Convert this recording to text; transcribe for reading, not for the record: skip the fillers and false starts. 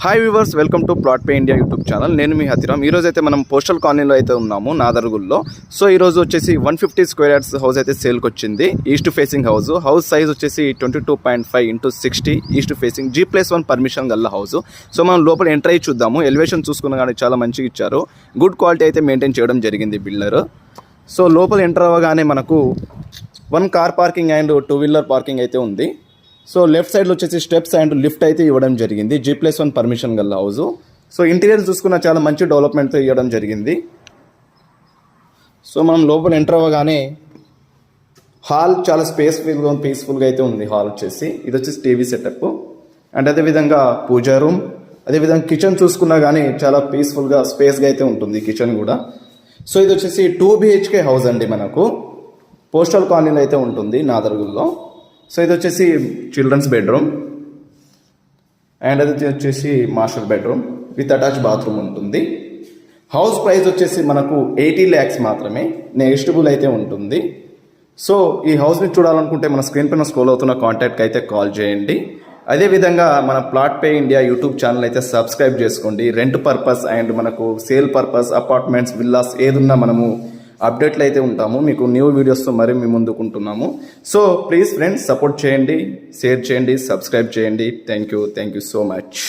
Hi viewers, welcome to plot pay India YouTube channel. నేను మీ హతిరామ్. ఈరోజు అయితే మనం పోస్టల్ కాలనీలో అయితే ఉన్నాము, నాదర్గుల్లో. సో ఈరోజు వచ్చేసి 150 స్క్వేర్ యార్డ్స్ హౌస్ అయితే సేల్కి వచ్చింది. ఈస్ట్ ఫేసింగ్ హౌస్ సైజ్ వచ్చేసి 22.5 × 60 ఈస్ట్ ఫేసింగ్ G+1 పర్మిషన్ గల్ల హౌస్. సో మనం లోపల ఎంటర్ అయ్యి చూద్దాము. ఎలివేషన్ చూసుకున్న కానీ చాలా మంచిగా ఇచ్చారు. గుడ్ క్వాలిటీ అయితే మెయింటైన్ చేయడం జరిగింది బిల్డర్. సో లోపల ఎంటర్ అవ్వగానే మనకు 1 car parking and 2 wheeler parking అయితే ఉంది. సో లెఫ్ట్ సైడ్లో వచ్చేసి స్టెప్స్ అండ్ లిఫ్ట్ అయితే ఇవ్వడం జరిగింది. G+1 పర్మిషన్ గల హౌస్. సో ఇంటీరియర్ చూసుకున్న చాలా మంచి డెవలప్మెంట్తో ఇవ్వడం జరిగింది. సో మనం లోపల ఎంటర్ అవ్వగానే హాల్ చాలా పీస్ఫుల్గా అయితే ఉంది. హాల్ వచ్చేసి ఇది వచ్చేసి టీవీ సెటప్ అండ్ అదేవిధంగా పూజా రూమ్, అదేవిధంగా కిచెన్ చూసుకున్నా కానీ చాలా పీస్ఫుల్గా స్పేస్గా అయితే ఉంటుంది కిచెన్ కూడా. సో ఇది వచ్చేసి 2 BHK హౌస్ అండి. మనకు పోస్టల్ కాలనీలో అయితే ఉంటుంది నాదర్గుల్లో. సో ఇది వచ్చేసి చిల్డ్రన్స్ బెడ్రూమ్ అండ్ అది వచ్చేసి master bedroom with attach bathroom ఉంటుంది. హౌస్ ప్రైస్ వచ్చేసి మనకు 80 lakhs మాత్రమే, నెగోషియబుల్ అయితే ఉంటుంది. సో ఈ హౌస్ని చూడాలనుకుంటే మన స్క్రీన్ పైన స్క్రోల్ అవుతున్న కాంటాక్ట్కి అయితే కాల్ చేయండి. అదేవిధంగా మన plot pay India YouTube channel అయితే సబ్స్క్రైబ్ చేసుకోండి. రెంట్ పర్పస్ అండ్ మనకు సేల్ పర్పస్, అపార్ట్మెంట్స్, విల్లాస్ ఏదున్నా మనము అప్డేట్లు అయితే ఉంటాము. మీకు న్యూ వీడియోస్తో మరి మీ ముందుకుంటున్నాము. సో ప్లీజ్ ఫ్రెండ్స్, సపోర్ట్ చేయండి, షేర్ చేయండి, సబ్స్క్రైబ్ చేయండి. Thank you so much.